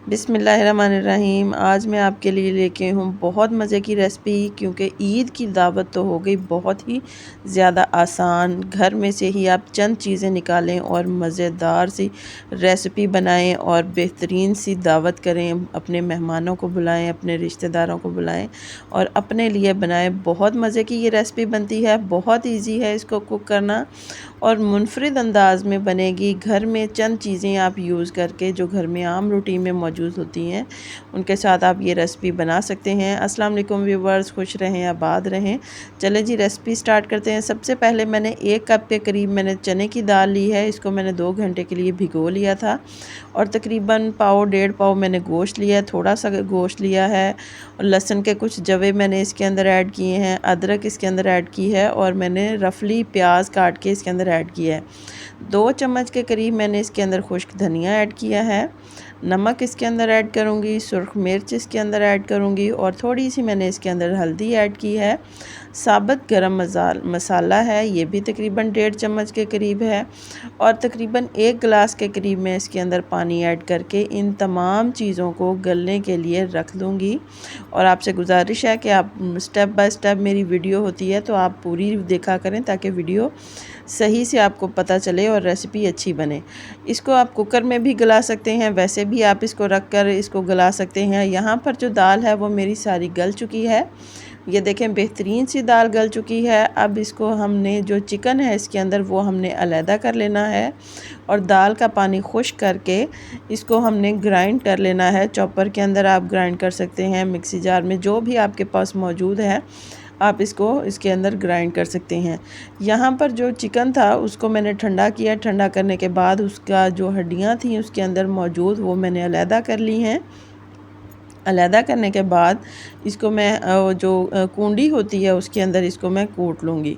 बिस्मिल्लाहिर्रहमानिर्रहीम। आज मैं आपके लिए लेके हूँ बहुत मज़े की रेसिपी, क्योंकि ईद की दावत तो हो गई बहुत ही ज़्यादा आसान। घर में से ही आप चंद चीज़ें निकालें और मज़ेदार सी रेसिपी बनाएं और बेहतरीन सी दावत करें। अपने मेहमानों को बुलाएं, अपने रिश्तेदारों को बुलाएं और अपने लिए बनाएं। बहुत मज़े की ये रेसिपी बनती है, बहुत ईजी है इसको कुक करना और मुनफरिद अंदाज में बनेगी। घर में चंद चीज़ें आप यूज़ करके जो घर में आम रूटीन में मौजूद होती हैं उनके साथ आप ये रेसिपी बना सकते हैं। अस्सलाम वालेकुम व्यूवर्स, खुश रहें, आबाद रहें। चलें जी रेसिपी स्टार्ट करते हैं। सबसे पहले मैंने 1 कप के करीब मैंने चने की दाल ली है। इसको मैंने 2 घंटे के लिए भिगो लिया था और तकरीबन पाव 1.5 पाव मैंने गोश्त लिया है, थोड़ा सा गोश्त लिया है और लहसुन के कुछ जवे मैंने इसके अंदर ऐड किए हैं, अदरक इसके अंदर ऐड की है और मैंने रफली प्याज काट के इसके अंदर ऐड किया है। 2 चम्मच के करीब मैंने इसके अंदर खुश्क धनिया ऐड किया है, नमक इसके अंदर ऐड करूँगी, सुर्ख मिर्च इसके अंदर ऐड करूँगी और थोड़ी सी मैंने इसके अंदर हल्दी ऐड की है। साबुत गरम मसाला है, ये भी तकरीबन 1.5 चम्मच के करीब है और तकरीबन 1 गिलास के करीब मैं इसके अंदर पानी ऐड करके इन तमाम चीज़ों को गलने के लिए रख दूँगी। और आपसे गुजारिश है कि आप स्टेप बाय स्टेप मेरी वीडियो होती है तो आप पूरी देखा करें ताकि वीडियो सही से आपको पता चले और रेसिपी अच्छी बने। इसको आप कुकर में भी गला सकते हैं, वैसे भी आप इसको रख कर इसको गला सकते हैं। यहाँ पर जो दाल है वो मेरी सारी गल चुकी है, ये देखें बेहतरीन सी दाल गल चुकी है। अब इसको हमने जो चिकन है इसके अंदर वो हमने अलहदा कर लेना है और दाल का पानी खुश्क करके इसको हमने ग्राइंड कर लेना है। चॉपर के अंदर आप ग्राइंड कर सकते हैं, मिक्सी जार में, जो भी आपके पास मौजूद है आप इसको इसके अंदर ग्राइंड कर सकते हैं। यहाँ पर जो चिकन था उसको मैंने ठंडा किया, ठंडा करने के बाद उसका जो हड्डियाँ थी उसके अंदर मौजूद वो मैंने अलहदा कर ली हैं। अलहदा करने के बाद इसको मैं जो कूंडी होती है उसके अंदर इसको मैं कूट लूँगी।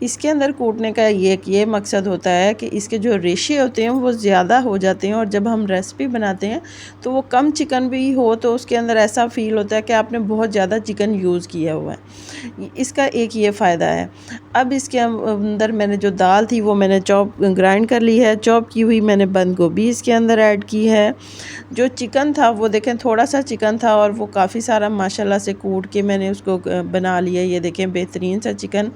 इसके अंदर कूटने का ये मकसद होता है कि इसके जो रेशे होते हैं वो ज़्यादा हो जाते हैं और जब हम रेसिपी बनाते हैं तो वो कम चिकन भी हो तो उसके अंदर ऐसा फ़ील होता है कि आपने बहुत ज़्यादा चिकन यूज़ किया हुआ है। इसका एक ये फ़ायदा है। अब इसके अंदर मैंने जो दाल थी वो मैंने ग्राइंड कर ली है। चॉप की हुई मैंने बंद गोभी इसके अंदर ऐड की है। जो चिकन था वो देखें थोड़ा सा चिकन था और वो काफ़ी सारा माशाल्लाह से कूट के मैंने उसको बना लिया। ये देखें बेहतरीन सा चिकन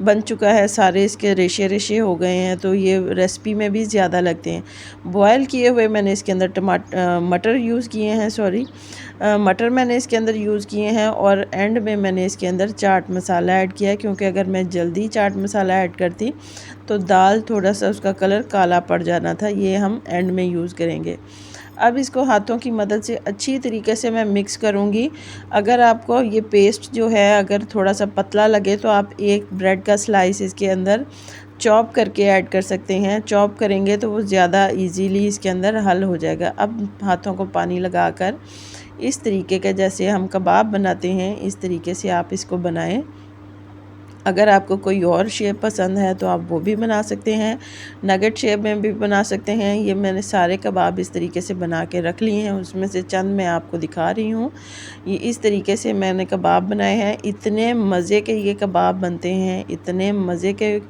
बन चुका है, सारे इसके रेशे रेशे हो गए हैं तो ये रेसिपी में भी ज़्यादा लगते हैं। बॉयल किए हुए मैंने इसके अंदर मटर यूज़ किए हैं, मटर मैंने इसके अंदर यूज़ किए हैं और एंड में मैंने इसके अंदर चाट मसाला ऐड किया है, क्योंकि अगर मैं जल्दी चाट मसाला ऐड करती तो दाल थोड़ा सा उसका कलर काला पड़ जाना था। ये हम एंड में यूज़ करेंगे। अब इसको हाथों की मदद से अच्छी तरीके से मैं मिक्स करूँगी। अगर आपको ये पेस्ट जो है अगर थोड़ा सा पतला लगे तो आप एक ब्रेड का स्लाइस इसके अंदर चॉप करके ऐड कर सकते हैं। चॉप करेंगे तो वो ज़्यादा इजीली इसके अंदर हल हो जाएगा। अब हाथों को पानी लगाकर इस तरीके के जैसे हम कबाब बनाते हैं इस तरीके से आप इसको बनाएं। अगर आपको कोई और शेप पसंद है तो आप वो भी बना सकते हैं, नगेट शेप में भी बना सकते हैं। ये मैंने सारे कबाब इस तरीके से बना के रख लिए हैं, उसमें से चंद मैं आपको दिखा रही हूँ। ये इस तरीके से मैंने कबाब बनाए हैं। इतने मज़े के ये कबाब बनते हैं, इतने मज़े के,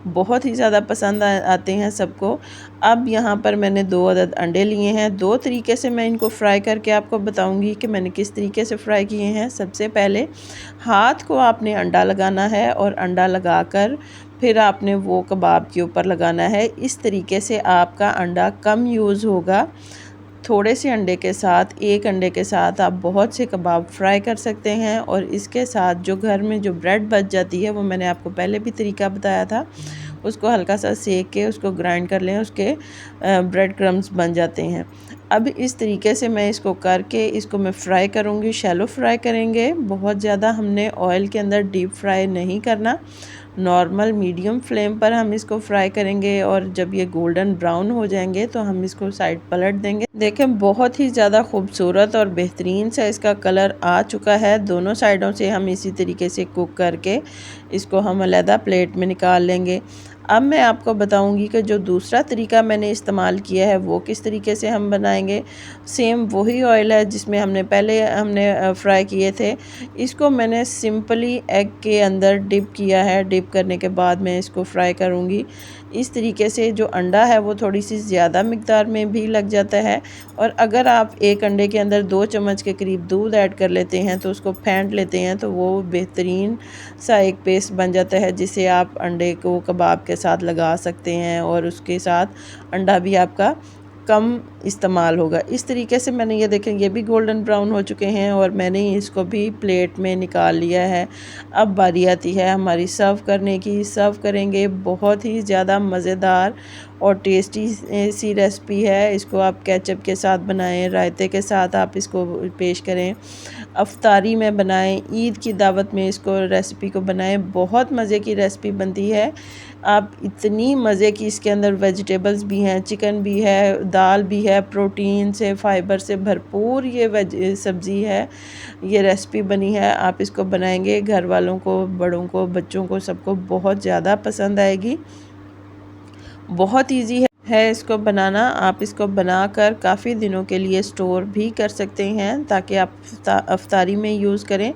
बहुत ही ज़्यादा पसंद आते हैं सबको। अब यहाँ पर मैंने 2 अदद अंडे लिए हैं। 2 तरीके से मैं इनको फ्राई करके आपको बताऊँगी कि मैंने किस तरीके से फ्राई किए हैं। सबसे पहले हाथ को आपने अंडा लगाना है और अंडा लगाकर फिर आपने वो कबाब के ऊपर लगाना है। इस तरीके से आपका अंडा कम यूज़ होगा। थोड़े से अंडे के साथ, एक अंडे के साथ आप बहुत से कबाब फ्राई कर सकते हैं और इसके साथ जो घर में जो ब्रेड बच जाती है वो मैंने आपको पहले भी तरीका बताया था, उसको हल्का सा सेक के उसको ग्राइंड कर लें, उसके ब्रेड क्रम्स बन जाते हैं। अब इस तरीके से मैं इसको करके इसको मैं फ़्राई करूँगी। शैलो फ्राई करेंगे, बहुत ज़्यादा हमने ऑयल के अंदर डीप फ्राई नहीं करना, नॉर्मल मीडियम फ्लेम पर हम इसको फ्राई करेंगे और जब ये गोल्डन ब्राउन हो जाएंगे तो हम इसको साइड पलट देंगे। देखें बहुत ही ज़्यादा खूबसूरत और बेहतरीन सा इसका कलर आ चुका है। दोनों साइडों से हम इसी तरीके से कुक करके इसको हम अलहदा प्लेट में निकाल लेंगे। अब मैं आपको बताऊंगी कि जो दूसरा तरीका मैंने इस्तेमाल किया है वो किस तरीके से हम बनाएंगे। सेम वही ऑयल है जिसमें हमने फ्राई किए थे। इसको मैंने सिंपली एग के अंदर डिप किया है। डिप करने के बाद मैं इसको फ्राई करूंगी। इस तरीके से जो अंडा है वो थोड़ी सी ज़्यादा मिकदार में भी लग जाता है। और अगर आप एक अंडे के अंदर 2 चम्मच के करीब दूध ऐड कर लेते हैं तो उसको फेंट लेते हैं तो वो बेहतरीन सा एक पेस्ट बन जाता है, जिसे आप अंडे को कबाब के साथ लगा सकते हैं और उसके साथ अंडा भी आपका कम इस्तेमाल होगा। इस तरीके से मैंने ये देखें ये भी गोल्डन ब्राउन हो चुके हैं और मैंने इसको भी प्लेट में निकाल लिया है। अब बारी आती है हमारी सर्व करने की। सर्व करेंगे, बहुत ही ज़्यादा मज़ेदार और टेस्टी सी रेसिपी है। इसको आप केचप के साथ बनाएं, रायते के साथ आप इसको पेश करें, अफ्तारी में बनाएं, ईद की दावत में इसको रेसिपी को बनाएं। बहुत मज़े की रेसिपी बनती है। आप इतनी मज़े की, इसके अंदर वेजिटेबल्स भी हैं, चिकन भी है, दाल भी है, प्रोटीन से फाइबर से भरपूर ये सब्ज़ी है। ये रेसिपी बनी है, आप इसको बनाएंगे, घर वालों को, बड़ों को, बच्चों को, सबको बहुत ज़्यादा पसंद आएगी। बहुत इजी है इसको बनाना। आप इसको बनाकर काफ़ी दिनों के लिए स्टोर भी कर सकते हैं ताकि आप अफ्तारी में यूज़ करें,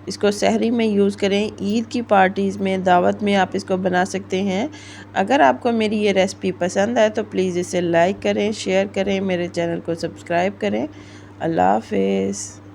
इसको सहरी में यूज़ करें, ईद की पार्टीज़ में, दावत में आप इसको बना सकते हैं। अगर आपको मेरी ये रेसिपी पसंद आए तो प्लीज़ इसे लाइक करें, शेयर करें, मेरे चैनल को सब्सक्राइब करें। अल्लाह हाफ़िज़।